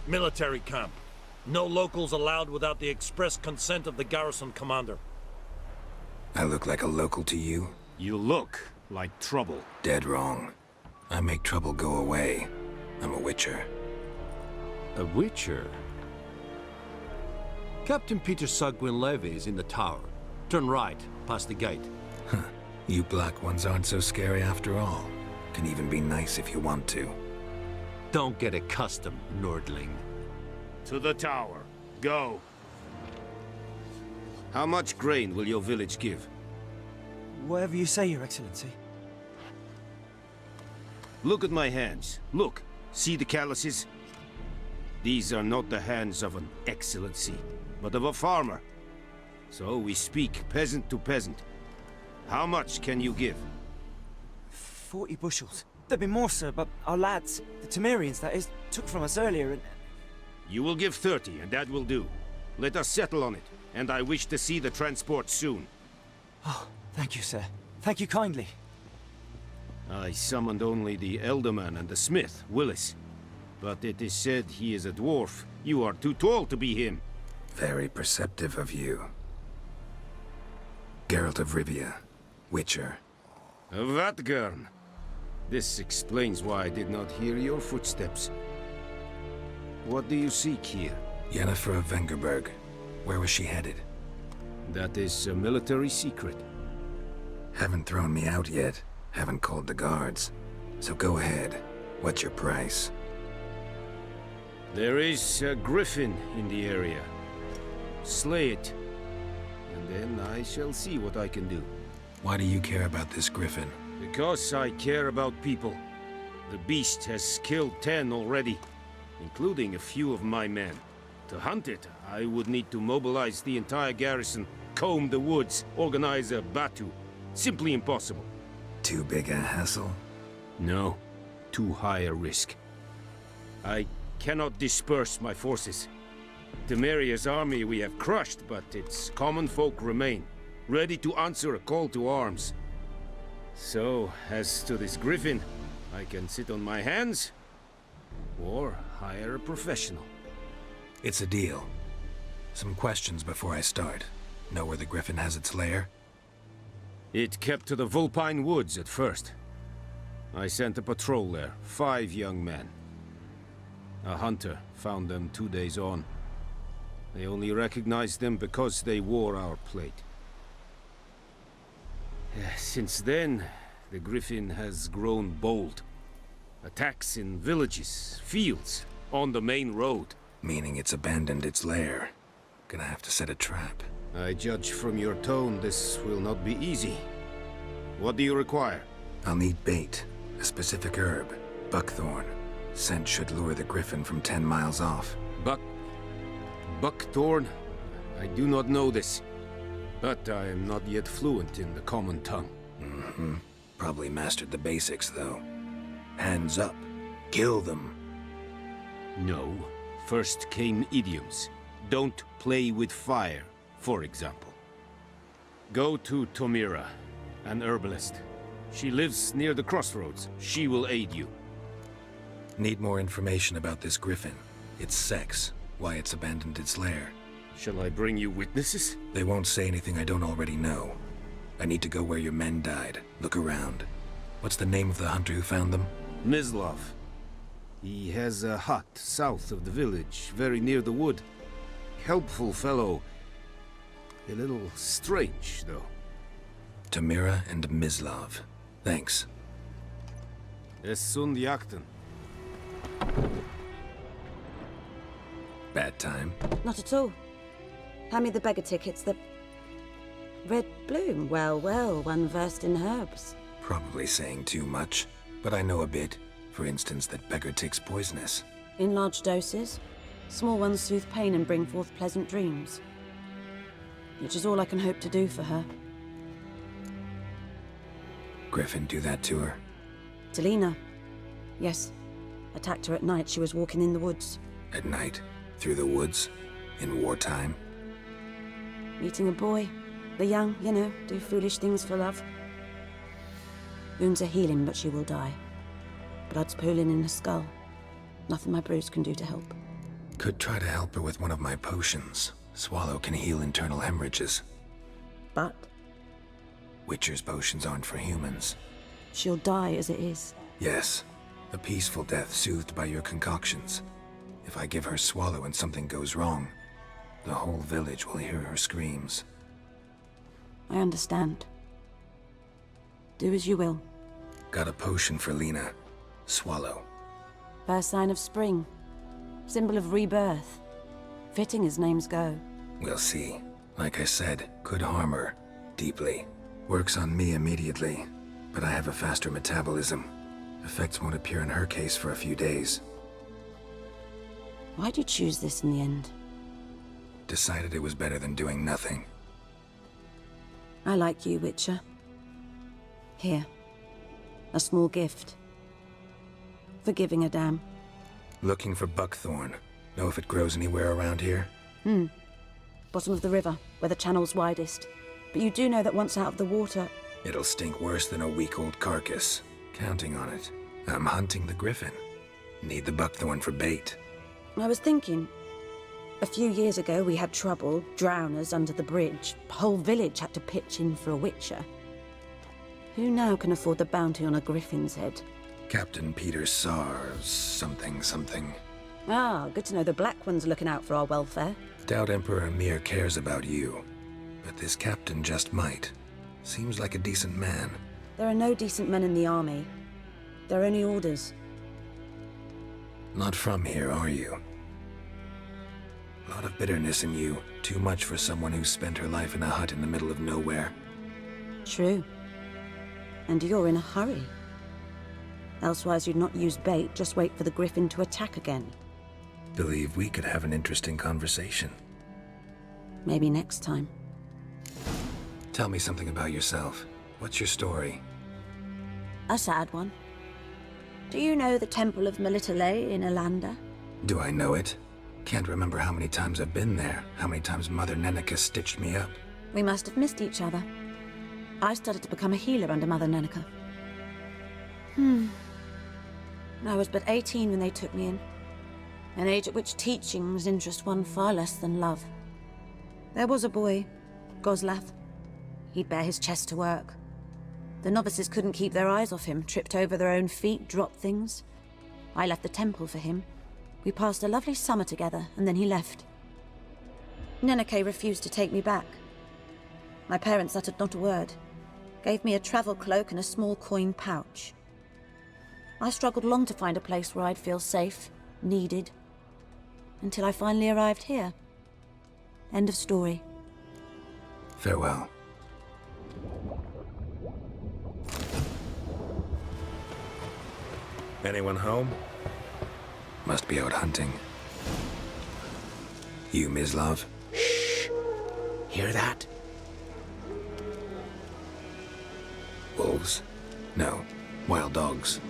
Military camp. No locals allowed without the express consent of the garrison commander. I look like a local to you? You look like trouble. Dead wrong. I make trouble go away. I'm a witcher. A witcher? Captain Peter Sagwin-Levy is in the tower. Turn right, past the gate. Huh. You black ones aren't so scary after all. Can even be nice if you want to. Don't get accustomed, Nordling. To the tower. Go. How much grain will your village give? Whatever you say, Your Excellency. Look at my hands. Look. See the calluses? These are not the hands of an excellency, but of a farmer. So we speak peasant to peasant. How much can you give? 40 bushels. There'd be more, sir, but our lads, the Temerians, that is, took from us earlier and... You will give 30, and that will do. Let us settle on it, and I wish to see the transport soon. Oh, thank you, sir. Thank you kindly. I summoned only the Elderman and the smith, Willis. But it is said he is a dwarf. You are too tall to be him. Very perceptive of you. Geralt of Rivia, Witcher. Vatgern. This explains why I did not hear your footsteps. What do you seek here? Yennefer of Vengerberg. Where was she headed? That is a military secret. Haven't thrown me out yet. Haven't called the guards. So go ahead. What's your price? There is a griffin in the area. Slay it. And then I shall see what I can do. Why do you care about this griffin? Because I care about people. The beast has killed 10 already, including a few of my men. To hunt it, I would need to mobilize the entire garrison, comb the woods, organize a batu. Simply impossible. Too big a hassle? No. Too high a risk. I cannot disperse my forces. Temeria's army we have crushed, but its common folk remain, ready to answer a call to arms. So, as to this griffin, I can sit on my hands, or hire a professional. It's a deal. Some questions before I start. Know where the griffin has its lair? It kept to the Vulpine Woods at first. I sent a patrol there, 5 young men. A hunter found them 2 days on. They only recognized them because they wore our plate. Since then, the griffin has grown bold. Attacks in villages, fields, on the main road. Meaning it's abandoned its lair. Gonna have to set a trap. I judge from your tone this will not be easy. What do you require? I'll need bait. A specific herb. Buckthorn. Scent should lure the griffin from 10 miles off. Buckthorn? I do not know this. But I am not yet fluent in the common tongue. Mm-hmm. Probably mastered the basics, though. Hands up. Kill them. No. First came idioms. Don't play with fire, for example. Go to Tomira, an herbalist. She lives near the crossroads. She will aid you. Need more information about this griffin. Its sex, why it's abandoned its lair. Shall I bring you witnesses? They won't say anything I don't already know. I need to go where your men died. Look around. What's the name of the hunter who found them? Mislav. He has a hut south of the village, very near the wood. Helpful fellow. A little strange, though. Tamira and Mislav. Thanks. Es sunt jakten. Bad time? Not at all. Hand me the beggar tickets, the... Red bloom. Well, well, one versed in herbs. Probably saying too much, but I know a bit. For instance, that beggar tick's poisonous. In large doses. Small ones soothe pain and bring forth pleasant dreams. Which is all I can hope to do for her. Griffin do that to her? Delina. Yes. Attacked her at night. She was walking in the woods. At night? Through the woods? In wartime? Meeting a boy. The young, you know, do foolish things for love. Wounds are healing, but she will die. Blood's pooling in her skull. Nothing my bruise can do to help. Could try to help her with one of my potions. Swallow can heal internal hemorrhages. But Witcher's potions aren't for humans. she'll die as it is. Yes, a peaceful death soothed by your concoctions. If I give her Swallow and something goes wrong, the whole village will hear her screams. I understand. Do as you will. Got a potion for Lena. Swallow. First sign of spring. Symbol of rebirth. Fitting as names go. We'll see. Like I said, could harm her. Deeply. Works on me immediately, but I have a faster metabolism. Effects won't appear in her case for a few days. Why'd you choose this in the end? Decided it was better than doing nothing. I like you, Witcher. Here. A small gift. For giving a damn. Looking for buckthorn. Know if it grows anywhere around here? Bottom of the river, where the channel's widest. But you do know that once out of the water... It'll stink worse than a week-old carcass. Counting on it. I'm hunting the griffin. Need the buckthorn for bait. I was thinking... A few years ago we had trouble, drowners under the bridge. Whole village had to pitch in for a witcher. Who now can afford the bounty on a griffin's head? Captain Peter Sars, something. Ah, good to know the Black One's looking out for our welfare. Doubt Emperor Emir cares about you. But this captain just might. Seems like a decent man. There are no decent men in the army. They're only orders. Not from here, are you? Lot of bitterness in you. Too much for someone who spent her life in a hut in the middle of nowhere. True. And you're in a hurry. Elsewise you'd not use bait, just wait for the griffin to attack again. Believe we could have an interesting conversation. Maybe next time. Tell me something about yourself. What's your story? A sad one. Do you know the Temple of Melitele in Alanda? Do I know it? Can't remember how many times I've been there, how many times Mother Neneka stitched me up. We must have missed each other. I started to become a healer under Mother Neneka. I was but 18 when they took me in. An age at which teachings interest one far less than love. There was a boy, Goslath. He'd bare his chest to work. The novices couldn't keep their eyes off him, tripped over their own feet, dropped things. I left the temple for him. We passed a lovely summer together, and then he left. Neneke refused to take me back. My parents uttered not a word. Gave me a travel cloak and a small coin pouch. I struggled long to find a place where I'd feel safe, needed, until I finally arrived here. End of story. Farewell. Anyone home? Must be out hunting. You, Mislav? Shh! Hear that? Wolves? No. Wild dogs.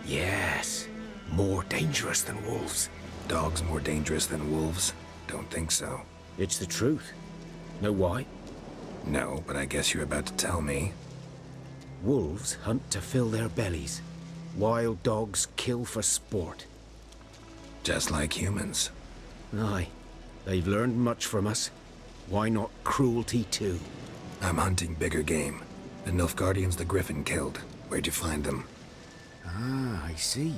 Yes. More dangerous than wolves. Dogs more dangerous than wolves? Don't think so. It's the truth. Know why? No, but I guess you're about to tell me. Wolves hunt to fill their bellies. Wild dogs kill for sport. Just like humans. Aye. They've learned much from us. Why not cruelty too? I'm hunting bigger game. The Nilfgaardians the Griffin killed. Where'd you find them? Ah, I see.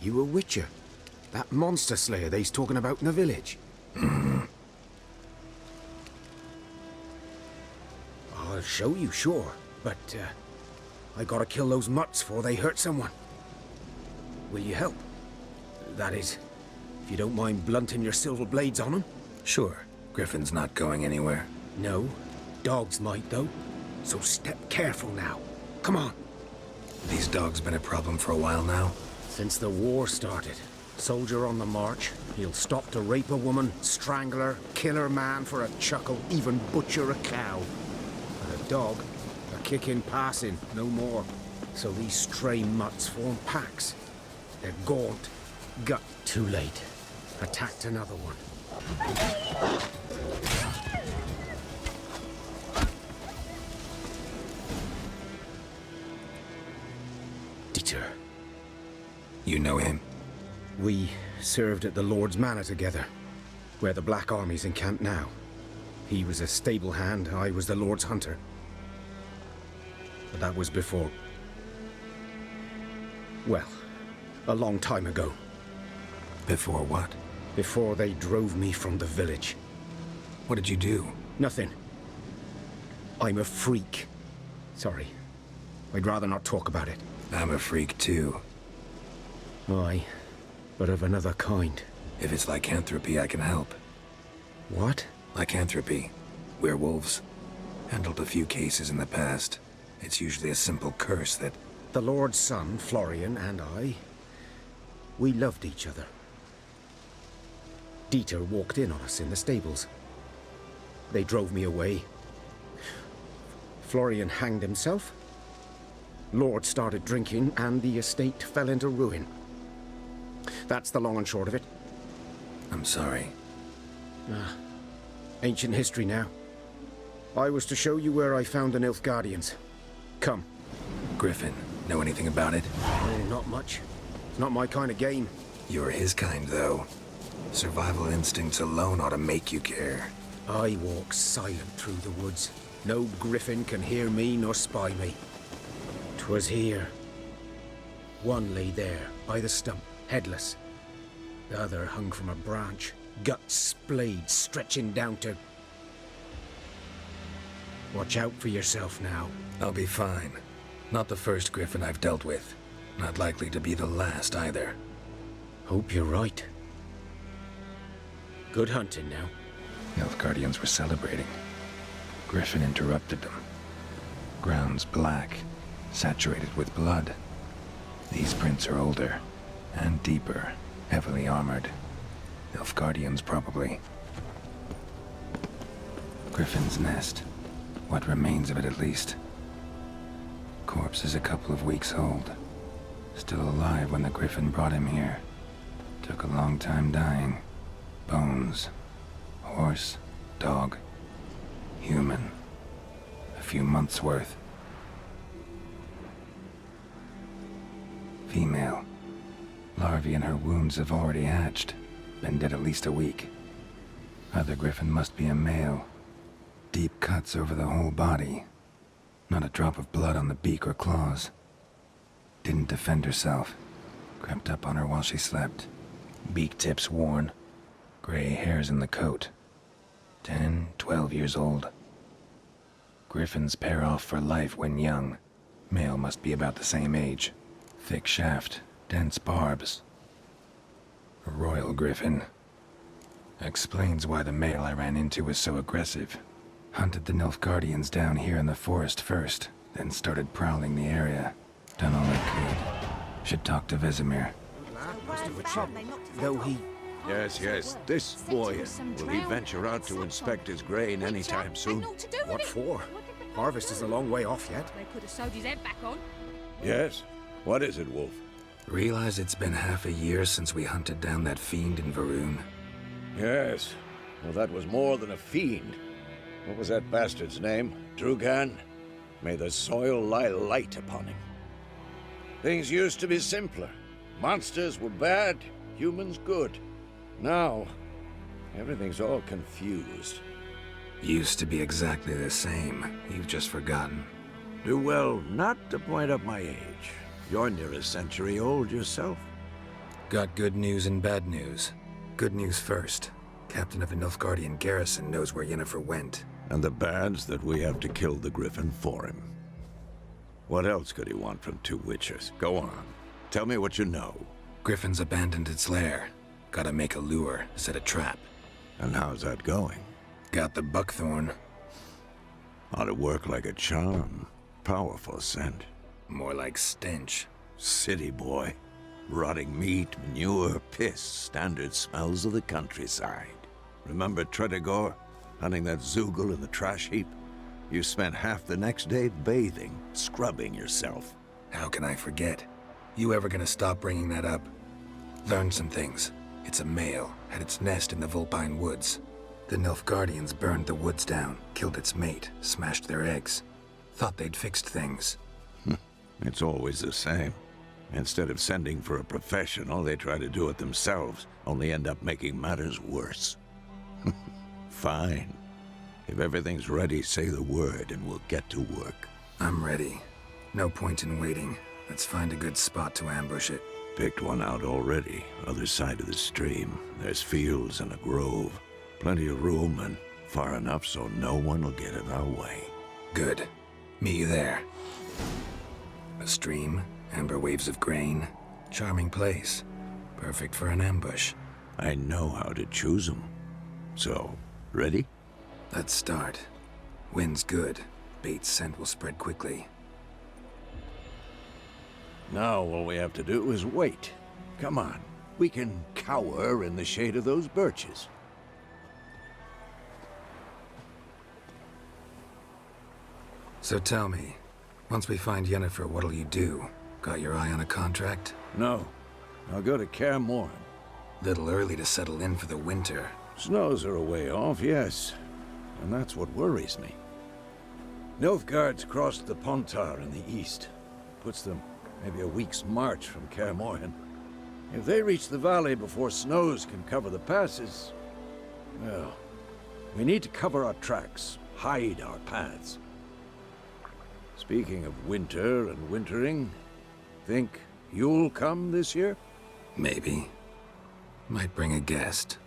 You a witcher. That monster slayer they's talking about in the village. I'll show you, sure. But, I gotta kill those mutts before they hurt someone. Will you help? That is, if you don't mind blunting your silver blades on them. Sure. Griffin's not going anywhere. No. Dogs might, though. So step careful now. Come on. These dogs been a problem for a while now? Since the war started. Soldier on the march. He'll stop to rape a woman, strangle her, kill her man for a chuckle, even butcher a cow. But a dog, a kick in passing, no more. So these stray mutts form packs. They're gaunt. Gut too late. Attacked another one. Dieter. You know him? We served at the Lord's Manor together, where the Black Army's encamped now. He was a stable hand, I was the Lord's hunter. But that was before... well, a long time ago. Before what? Before they drove me from the village. What did you do? Nothing. I'm a freak. Sorry. I'd rather not talk about it. I'm a freak too. Aye, but of another kind. If it's lycanthropy, I can help. What? Lycanthropy. Werewolves. Handled a few cases in the past. It's usually a simple curse that... The Lord's son, Florian, and I... we loved each other. Dieter walked in on us in the stables. They drove me away. Florian hanged himself. Lord started drinking, and the estate fell into ruin. That's the long and short of it. I'm sorry. Ancient history now. I was to show you where I found the Nilfgaardians. Come. Griffin, know anything about it? Not much. It's not my kind of game. You're his kind, though. Survival instincts alone ought to make you care. I walk silent through the woods. No griffin can hear me nor spy me. 'Twas here. One lay there, by the stump, headless. The other hung from a branch, guts splayed, stretching down to... Watch out for yourself now. I'll be fine. Not the first griffin I've dealt with. Not likely to be the last, either. Hope you're right. Good hunting now. Nilfgaardians were celebrating. Griffin interrupted them. Ground's black, saturated with blood. These prints are older, and deeper, heavily armored. Nilfgaardians, probably. Griffin's nest. What remains of it, at least. Corpse is a couple of weeks old. Still alive when the Griffin brought him here. Took a long time dying. Bones. Horse. Dog. Human. A few months' worth. Female. Larvae in her wounds have already hatched. Been dead at least a week. Other Griffin must be a male. Deep cuts over the whole body. Not a drop of blood on the beak or claws. Didn't defend herself. Crept up on her while she slept. Beak tips worn. Gray hairs in the coat. 10, 12 years old. Griffins pair off for life when young. Male must be about the same age. Thick shaft, dense barbs. A royal griffin. Explains why the male I ran into was so aggressive. Hunted the Nilfgaardians down here in the forest first, then started prowling the area. Done all I could. Should talk to Vesemir. Though he... Yes, this boy. Will he venture out to inspect his grain anytime soon? What for? Harvest is a long way off yet. They could have sewed his head back on. Yes? What is it, Wolf? Realize it's been half a year since we hunted down that fiend in Varun. Yes. Well, that was more than a fiend. What was that bastard's name? Drugan? May the soil lie light upon him. Things used to be simpler. Monsters were bad, humans good. Now, everything's all confused. Used to be exactly the same. You've just forgotten. Do well not to point up my age. You're near a century old yourself. Got good news and bad news. Good news first. Captain of a Nilfgaardian garrison knows where Yennefer went. And the bad's that we have to kill the Griffin for him. What else could he want from two witches? Go on. Tell me what you know. Griffin's abandoned its lair. Gotta make a lure, set a trap. And how's that going? Got the buckthorn. Ought to work like a charm. Powerful scent. More like stench. City boy. Rotting meat, manure, piss. Standard smells of the countryside. Remember Tredegor? Hunting that Zoogle in the trash heap? You spent half the next day bathing, scrubbing yourself. How can I forget? You ever gonna stop bringing that up? Learned some things. It's a male, had its nest in the Vulpine Woods. The Nilfgaardians burned the woods down, killed its mate, smashed their eggs. Thought they'd fixed things. It's always the same. Instead of sending for a professional, they try to do it themselves, only end up making matters worse. Fine. If everything's ready, say the word and we'll get to work. I'm ready. No point in waiting. Let's find a good spot to ambush it. Picked one out already, other side of the stream. There's fields and a grove. Plenty of room and far enough so no one will get in our way. Good. Meet you there. A stream, amber waves of grain. Charming place. Perfect for an ambush. I know how to choose them. So, ready? Let's start. Wind's good. Bait's scent will spread quickly. Now all we have to do is wait. Come on. We can cower in the shade of those birches. So tell me, once we find Yennefer, what'll you do? Got your eye on a contract? No. I'll go to Kaer Morhen. Little early to settle in for the winter. Snows are a way off, yes. And that's what worries me. Nilfgaard's crossed the Pontar in the east. Puts them maybe a week's march from Kaer Morhen. If they reach the valley before snows can cover the passes, well, we need to cover our tracks, hide our paths. Speaking of winter and wintering, think you'll come this year? Maybe. Might bring a guest.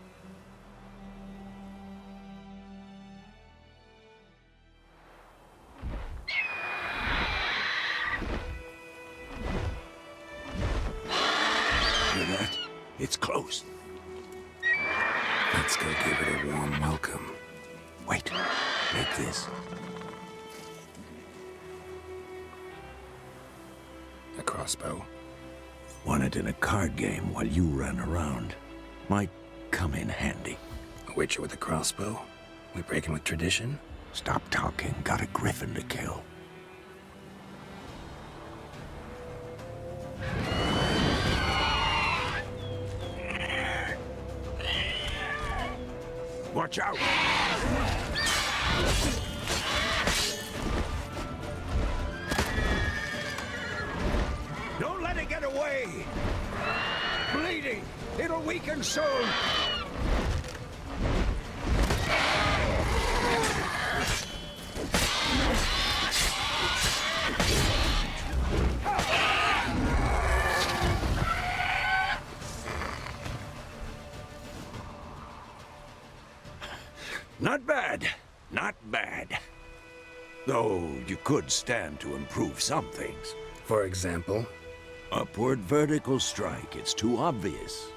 Hear that? It's close. Let's go give it a warm welcome. Wait, take this. A crossbow. Won it in a card game while you ran around. Might come in handy. A witcher with a crossbow? We breaking with tradition? Stop talking. Got a griffin to kill. Watch out! Don't let it get away! Bleeding! It'll weaken soon! Not bad. Not bad. Though you could stand to improve some things. For example? Upward vertical strike. It's too obvious.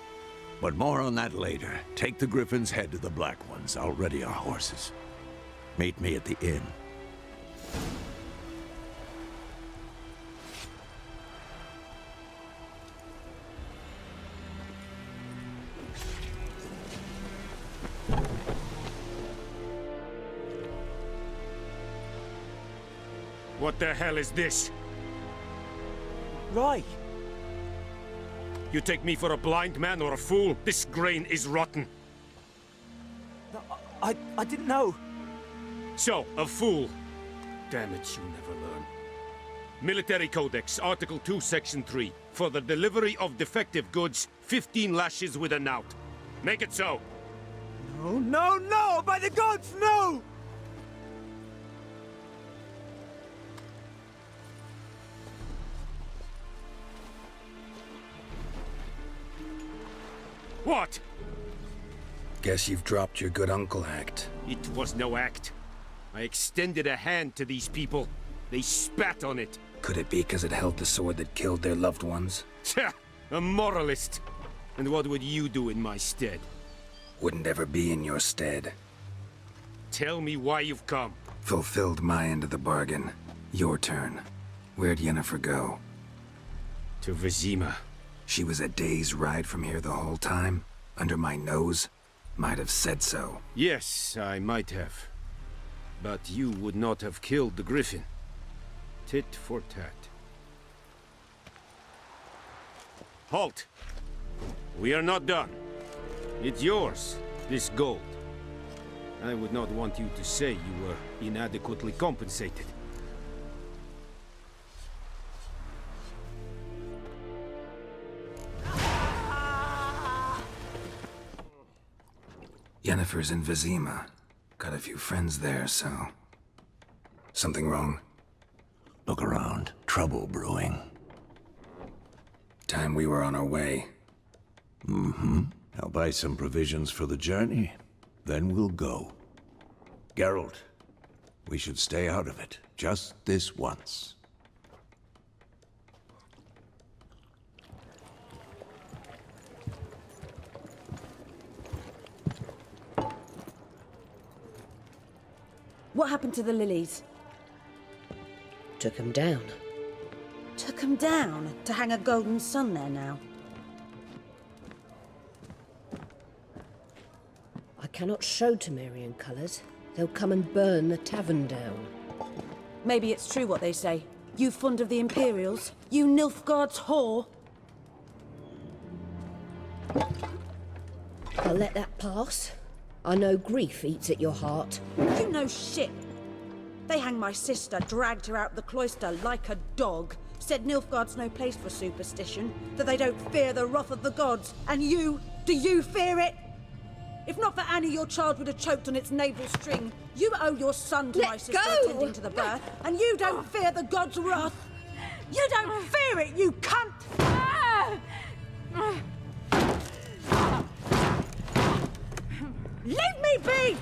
But more on that later. Take the griffin's head to the black ones. I'll ready our horses. Meet me at the inn. What the hell is this? Right. You take me for a blind man or a fool? This grain is rotten. No, I didn't know. So, a fool. Damn it, you never learn. Military Codex, Article 2, Section 3. For the delivery of defective goods, 15 lashes with a knout. Make it so. No, no, no! By the gods, no! What? Guess you've dropped your good uncle act. It was no act. I extended a hand to these people. They spat on it. Could it be because it held the sword that killed their loved ones? Tja, a moralist. And what would you do in my stead? Wouldn't ever be in your stead. Tell me why you've come. Fulfilled my end of the bargain. Your turn. Where'd Yennefer go? To Vizima. She was a day's ride from here the whole time? Under my nose? Might have said so. Yes, I might have. But you would not have killed the griffin. Tit for tat. Halt! We are not done. It's yours, this gold. I would not want you to say you were inadequately compensated. Yennefer's in Vizima. Got a few friends there, so... Something wrong? Look around. Trouble brewing. Time we were on our way. I'll buy some provisions for the journey, then we'll go. Geralt, we should stay out of it, just this once. What happened to the lilies? Took him down. Took 'em down to hang a golden sun there now. I cannot show Temerian colours. They'll come and burn the tavern down. Maybe it's true what they say. You fond of the Imperials? You Nilfgaard's whore? I'll let that pass. I know grief eats at your heart. You know shit. They hanged my sister, dragged her out the cloister like a dog. Said Nilfgaard's no place for superstition, that they don't fear the wrath of the gods. And you, do you fear it? If not for Annie, your child would have choked on its navel string. You owe your son to my sister attending to the birth, and you don't fear the gods' wrath. You don't fear it, you cunt! Leave me be!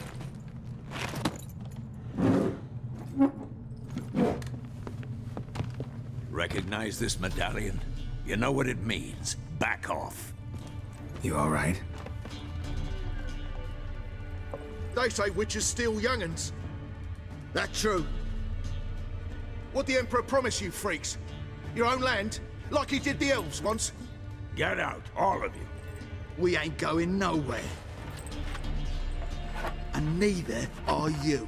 Recognize this medallion? You know what it means. Back off. You all right? They say witches steal young'uns. That true? What'd the Emperor promise you, freaks? Your own land? Like he did the elves once? Get out, all of you. We ain't going nowhere. And neither are you.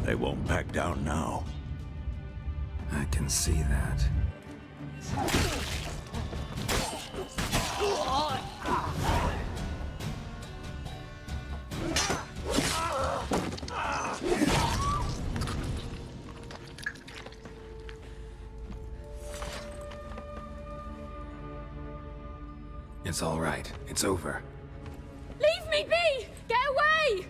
They won't back down now. I can see that. It's all right. It's over. Leave me be! Get away!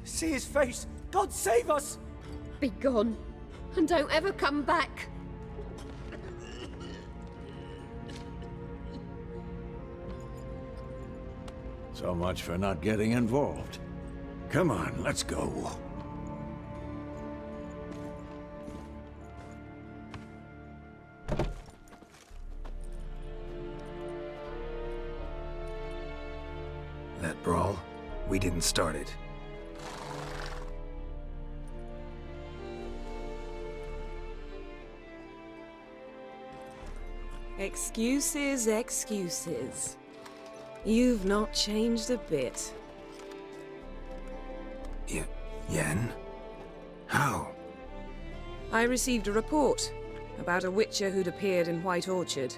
See his face! God save us! Be gone, and don't ever come back. So much for not getting involved. Come on, let's go. That brawl, we didn't start it. Excuses, excuses. You've not changed a bit. Yen? How? I received a report about a witcher who'd appeared in White Orchard.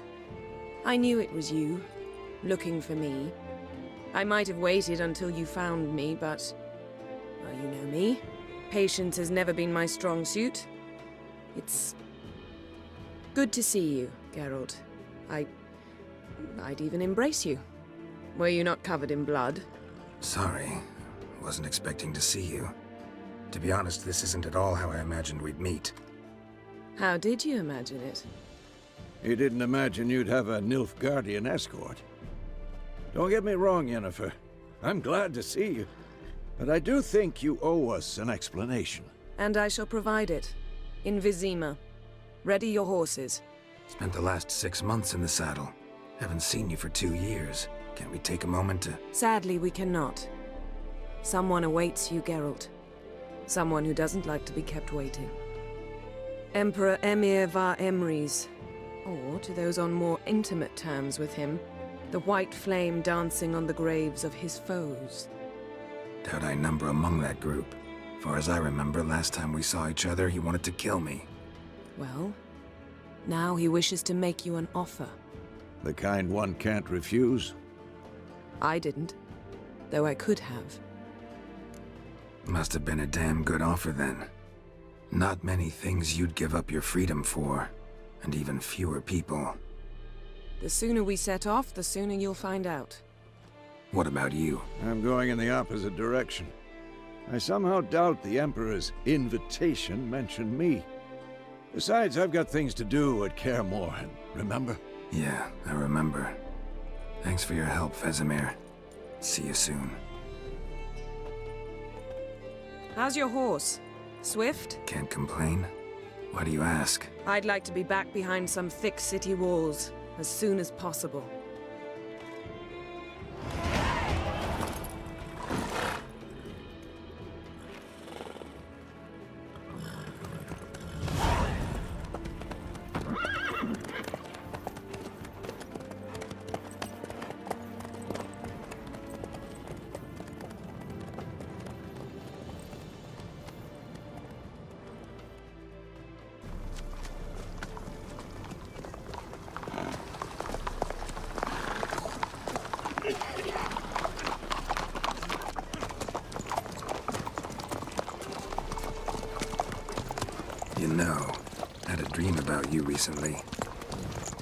I knew it was you, looking for me. I might have waited until you found me, but... well, you know me. Patience has never been my strong suit. It's... good to see you, Geralt. I'd even embrace you. Were you not covered in blood? Sorry. Wasn't expecting to see you. To be honest, this isn't at all how I imagined we'd meet. How did you imagine it? You didn't imagine you'd have a Nilfgaardian escort. Don't get me wrong, Yennefer. I'm glad to see you. But I do think you owe us an explanation. And I shall provide it. In Vizima. Ready your horses. Spent the last 6 months in the saddle. Haven't seen you for 2 years. Can't we take a moment to... Sadly, we cannot. Someone awaits you, Geralt. Someone who doesn't like to be kept waiting. Emperor Emir var Emrys. Or, to those on more intimate terms with him, the white flame dancing on the graves of his foes. Doubt I number among that group. Far as I remember, last time we saw each other, he wanted to kill me. Well, now he wishes to make you an offer. The kind one can't refuse. I didn't, though I could have. Must have been a damn good offer then. Not many things you'd give up your freedom for, and even fewer people. The sooner we set off, the sooner you'll find out. What about you? I'm going in the opposite direction. I somehow doubt the Emperor's invitation mentioned me. Besides, I've got things to do at Kaer Morhen, remember? Yeah, I remember. Thanks for your help, Vesemir. See you soon. How's your horse? Swift? Can't complain. Why do you ask? I'd like to be back behind some thick city walls as soon as possible. You know, I had a dream about you recently.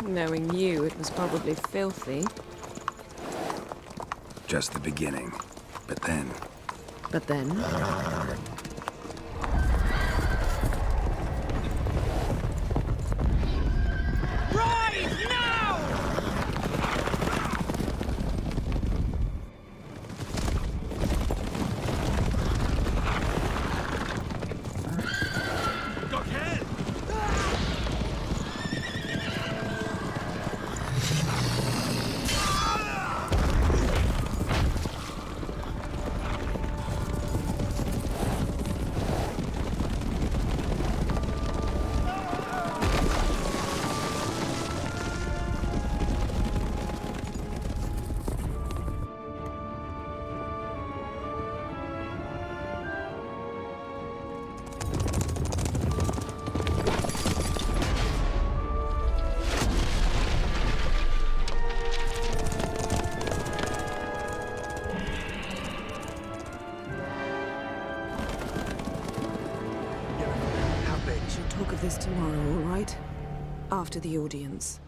Knowing you, it was probably filthy. Just the beginning. But then... But then? Talk of this tomorrow, all right? After the audience.